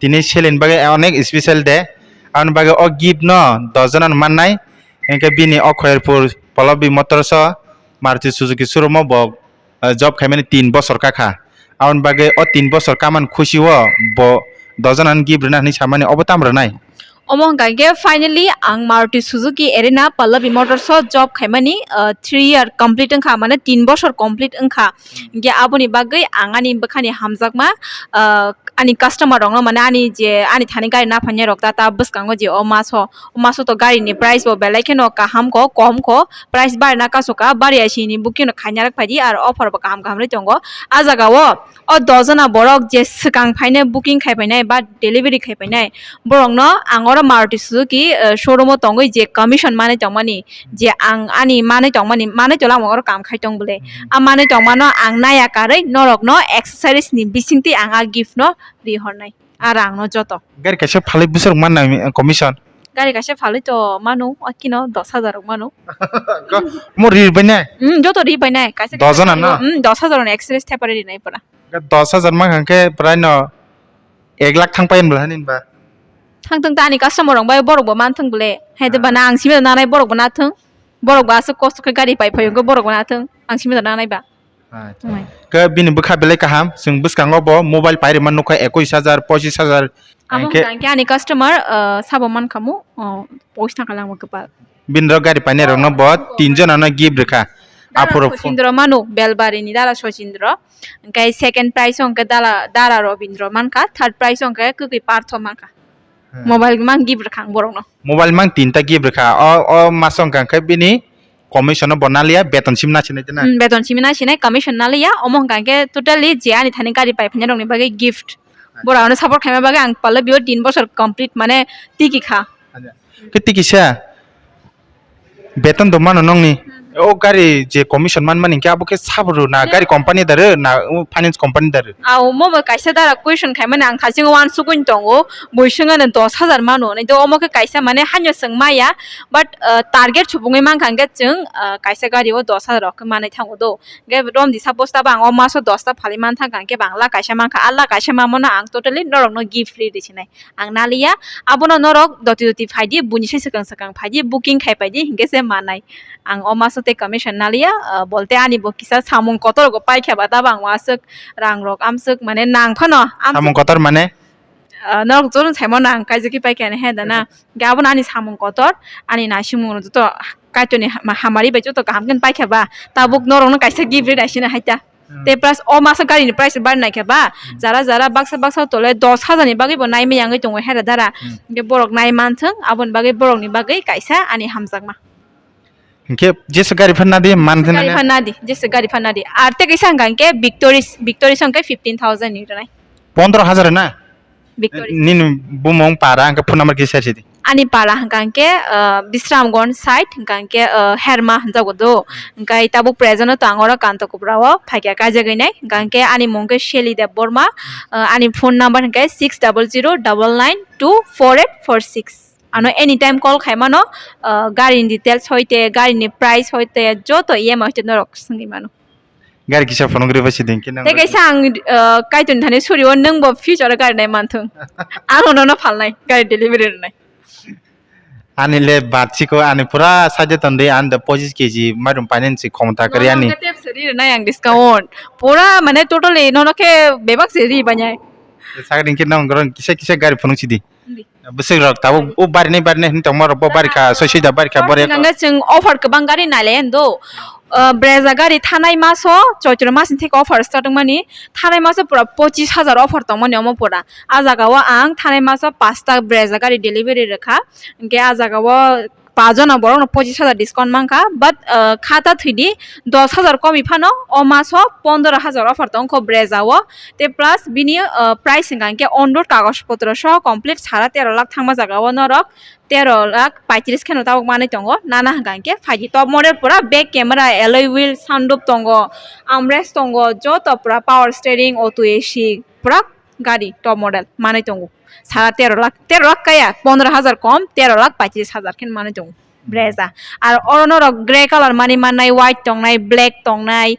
তিনি সেলেন বাগে অনেক স্পেশাল দে আন বাগে ও গিফট ন 10 জনান মাননাই এনকে বিনি অখয়েরপুর পলবি মোটরস মারুতি সুজুকি শোরুমও বক জব খাইমানি 3 বছর কাখা আউন বাগে ও 3 বছর কামান খুশিও ব 10 জনান gift রনানি সামানি অবতাম রনাই Omong gange finally ang Maruti Suzuki Arena Pallavi Motors job khaimani 3 year complete angkha mane 3 boshor complete angkha ge aboni bagai angani bakhani hamjakma ani customer rong mane ani je ani thani gari na phanya rok ta buskango je o maso to gari ni price bo belai kheno kaham ko kom ko price bar na kasoka bari asi ni bukino khanya rak phaji ar offer ba kaham kaham re tongo ajaga o dozana borok je sikang phaine booking khai painai ba delivery khai painai borong no angor Maruti Suzuki showroom tongoi je commission mane tongmani je ang ani mane tongmani mane tola mongor kam khai tong bole a mane tongmano ang naya karai norok no accessories ni bisingti anga gift no ri hornai ar ang no joto gari kaise phalai busur manna commission gari kaise phalai to manu akino 10000 manu mo rir bane joto ri bainai kaise 10 na 10000 accessories temporary nai pura 10,000 ma hanke prai no 1 lakh thang pain bla hanin ba thang tani customer rong bai borok bo man thang bole haide bana ang simi na nai borok bana thang borok ba se cost ke gari pai phayo go borok bana thang ang simi na nai ba ke bini bukha belai kaham sing buskango bo mobile paire man nokha 21000 25000 among ke ani customer sabo man kamu post na kalang ko pa bin ro gari paine rong no bo 3 jon ana gift rekha aporo Socindro manu belbari ni dala Socindro kai second prize ong ke dala Robindro man ka third prize ong ke kukui partho man ka mobile mang gift khang borong no mobile mang 3 ta gift rekha o masong kan ke bini commission bonalia beton simna chine na beton simina chine commission nalia omong kan ke totally je ani thani gari pai phanya rong ni bage gift bora ono support khaima bage ang palle bio 3 বছর complete mane tiki kha ke tiki sa beton do mano nongni o gari je commission man mani ke abuke sabru na gari company dar na finance company dar au mo kaisa dara question khaima ang thasing wan sukun tongo boisinga ne 10000 mano ne to omo ke kaisa mane hanyo sangmaya but target chubungai mang khang ge chung kaisa gari o 10000 rok mane thango do ge rom di suppose ta bang o maso 10 ta phali man thang ke bangla kaisa mang kha alla kaisa mamona ang totally norok no gift free dichinai ang nalia abono norok doti phaidi buni se sakang phaidi booking khai paidi hinge se manai ang o maso te commission nalia bolte ani bo kisa samung kotor go pai khaba ta bang wasuk rang rok amsuk mane nang phano samung kotor mane norok jon saimon nang kaijiki pai kane he dana gabon ani samung kotor ani na simung to kaitoni hamari bejo to gamgen pai khaba tabuk norok no kaisa gift ri daisina haita te plus o maso gari ni price bar nai khaba jara baksa tole 10000 ni bagi bo nai me yangai tongo hera dara ge borok nai manthang abon bagi borok ni bagi kaisa ani hamjakma ke jesu gari fanna di man gari fanna di jesu gari fanna di arte kaisa ke victory sangke 15000 ni nai 15000 na victory nin bumong para angka phone number ki share ani para ke bisramgon site ke herma jago do kai tabu present to angora kanto kubrawo phaikia ka jagai nai ke ani mongke sheli de borma ani phone number ke 6009924846 ano anytime call khaimano gari details hoite gari ni price hoite joto EMI hoite norok singi mano gari kisa phone gre basi din kin te kaisa ang kaitun thani suriwo nang bo future gari nai manthung ano no phalnai gari delivery nai ani le batchi ko ani pura saje tonde an the 25 kg marum finance khomta kari ani step seri nai ang discount pura mane totally no ke bebak seri banyai sagrin kin nang gron kisa gari phone chidi besek rok tabu o bari nei hin tomor bo bari ka sosi da bari ka bore nanga chung offer ke bangari nale endo breza gari thanai maso choitro mas thek offer starting mani thanai maso pura 25000 offer tongmani omo pura ajagawa ang thanai maso 5 ta breza gari delivery rakha ke ajagawa পাঁচজন বরং 25000 discount মাংকা but খাতা থুইদি 10000 কমি Fanon ও মাসো 15000 offer তংক ব্রেজাও তে plus বিনি price গাঙ্কে under কাগজপত্র সহ complete সারা 13 লাখ থাংমা জাগাও নরক 13 লাখ 35 খেনো তাও মানে তঙ্গ নানা গাঙ্কে ফাইজি টপ মডেল পুরা back camera alloy wheel sunroof তঙ্গ আমরেস তঙ্গ যত পুরা পাওয়ার স্টিয়ারিং অটো এসি পুরা গাড়ি টপ মডেল মানে তঙ্গ সারা 13 লাখ কায়া 15000 কম 13 লাখ 25000 খেন মানে তঙ্গ ব্রেজা আর অরনর গ্রে কালার মানে মানাই হোয়াইট টংনাই ব্ল্যাক টংনাই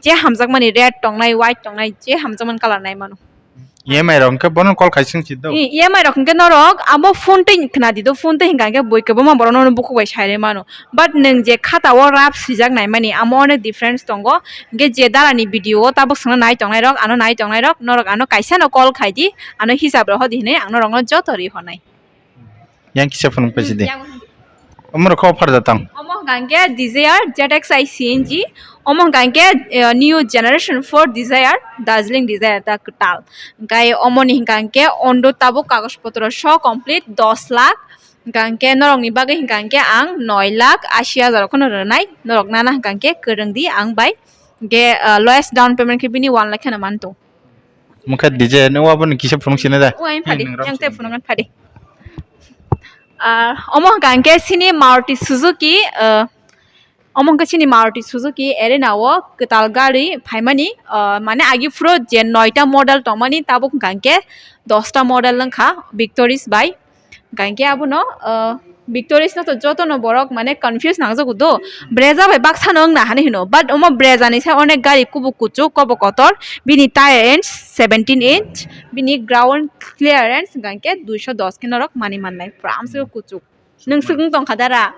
যে হামজাক মানে রেড টংনাই হোয়াইট টংনাই যে হামজামান কালার নাই মানো EMI rong ke bonon call kaising chid do. EMI rok ke norok amo phone te khna di do phone te hinga ke boi ke bo ma boron no buku bai share mano but neng je khata o rap sijak nai mani amo ne difference tongo ge je dara ni video ta bo sna nai tong nai rok norok ano kaisa no call khai di ano hisab ro hodi ne ang norok no jotori honai Yang kisa phone pesi de. Amro ko phar datang. Omo gange Desire ZXi CNG omo gange new generation 4 Desire Darjeeling Desire ta tal gai omo ni gange ondo tabo kagos potro sho complete 10 lakh gange norok ni bage gange ang 9 lakh 80,000 kono renai norok nana gange kereng di ang bai ge lowest down payment ke bini 1 lakh na manto Mukha DJ no wabon kisa phone sine da. o aim phadi yang te phone ngan phadi omo gange sini Maruti Suzuki omong ke sini Maruti Suzuki Arena o ketal gari phaimani mane agi fro je 9 ta model tomani tabuk gange 10 ta model langkha Victoris by gange abuno Victoris no to joto no borok mane confuse nangjago do Brezza by baksa nang na hani hino but omo Brezza ni sa onek gari kubu kuchu kobo kotor bini tire ends 17 inch bini ground clearance gange 210 kinorok mani mannai pram se kuchu nung sung tong khadara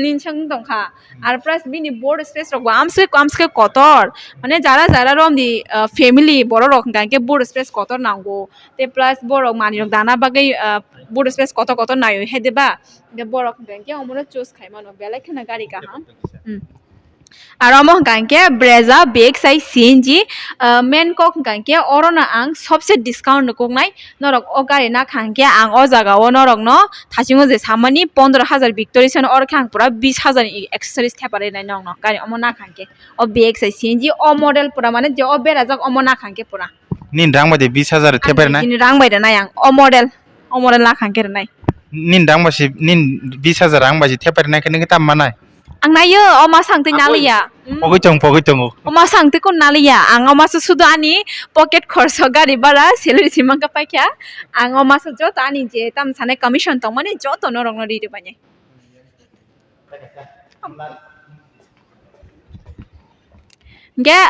nin sung tong kha ar plus bini board space rok amse kotor mane jara rom di family boro rok gange board space kotor nango te plus borok mani rok dana bagai board space kotor nayo hedeba de borok gange omoro choose khai mano belai khana gari ka ha R অমহ গাঙ্কে Brezza beg Sai CNG main cock গাঙ্কে অরনা আং সবসে discount cock নাই নরক ও গাড়ি না খাঙ্কে আং ও জায়গা ও নরক ন থাসিং যে সামানি 15,000 ভিক্টোরিয়ান অর খাং পুরা 20,000 এক্সেসরিজ থেপারে নাই নং ন গাড়ি অম না খাঙ্কে ও বেগ সাই সিএনজি ও মডেল পুরা মানে যে ও বেরাজক অম না খাঙ্কে পুরা Nin dang ma de 20,000 theper na. নি রাং বাইদা নাই আং ও মডেল না খাঙ্কে নাই Nin dang ma si nin 20,000 rang ba si theper na kene tam manai. ang nayo o masang tin naliya Pogoi tong. Oma sangte ko naliya ang oma sa sudo ani pocket khorso gari bara salary simang ka paikya ang oma sa jot ani je tam sane commission tong mane jot no rong no ri banye ge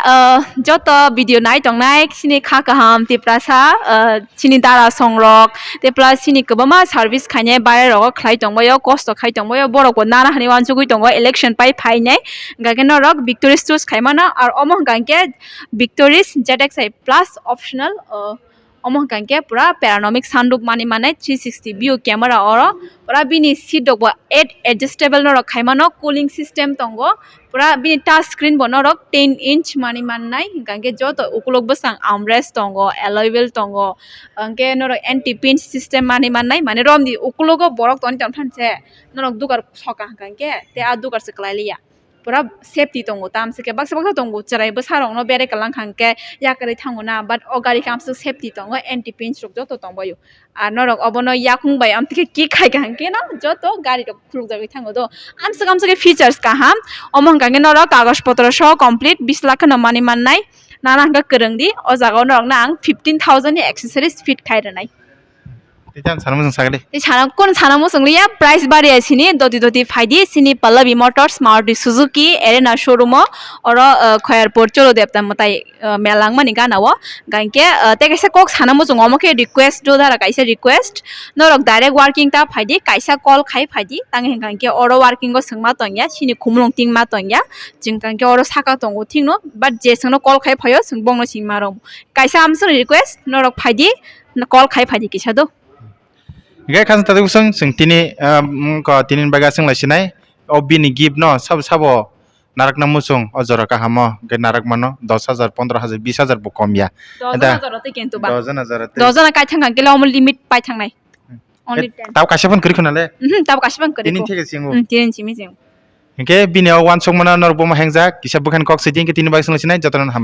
jot video nai tong nai sini kha kaham te prasa sini dara songrok te plus sini kobama service khane bare ro khlai tong boyo cost khai tong boyo borok ko nana hani wan chugui tong election pai phai nei ga ke no rok Victoris choose khai mana ar omo ganke Victoris ZXi plus optional omo ganke pura panoramic sunroof mani mane 360 view camera oro pura bini seat dog 8 adjustable no rok khai mano cooling system tongo pura bini touch screen bono rok 10 inch mani mannai ganke joto ukulok basang armrest tongo alloy wheel tongo ganke no rok anti pinch system mani mannai mane rom di ukulogo borok toni tam thanse no rok dugar soka ganke te a dugar se klailia pura safety tongo tam se ke baksa tongo charai basarong no bere kalang khangke yakari thangona but o gari kam se safety tongo anti pinch rok joto tongbo yo ar no rok obono yakung bai am tike ki khai ganke no joto gari rok khuluk jagi thango do am se ke features ka ham omong gange no rok kagos potro sho complete 20 lakh no mani mannai nana ga kereng di o jaga no rok na ang 15,000 ni accessories fit khai ranai Titan sanam jang sagale. এই ছানা কোন ছানা মো সংলিয়া price বাড়ি আছিনি দতি ফাইদি সিনি Pallavi Motors Maruti Suzuki Arena showroom অর খয়ারপুর চলো দেবতা মতাই মেলাং মানি গানাও গানকে তে কাইসা কক ছানা মো জং অমকে রিকোয়েস্ট দো দারা কাইসা রিকোয়েস্ট নরক ডাইরেক্ট ওয়ার্কিং তা ফাইদি কাইসা কল খাই ফাইদি তাং হেন গানকে অর ওয়ার্কিং গো সংমা তংয়া সিনি খুমলং টিং মা তংয়া जिं गानके अर साका तंगो थिंगनो बाट जे संनो कल खाइ फायो जों बंनो सिंमारो काइसा आमसो रिक्वेस्ट नरक फाइदी कल खाइ फाइदी किसा दो Gai khan tadu sing tini ko tinin baga sing lasinai obini give no sabo narak na musung ojora ka hamo ge narak mano 10,000 15,000 20,000 bo komya dozan তে কিন্তু বা 10,000 dozan কাই থাং গানকে লম লিমিট পাই থাংনাই only 10 taw kasepon kri khunale তাব কাশবাং করে tinin thege singu তিন চিমি জিং ke bini wan song mana nor bo ma hengja kisa bukhan kok siding ke tinin baga sing lasinai jotonan hamba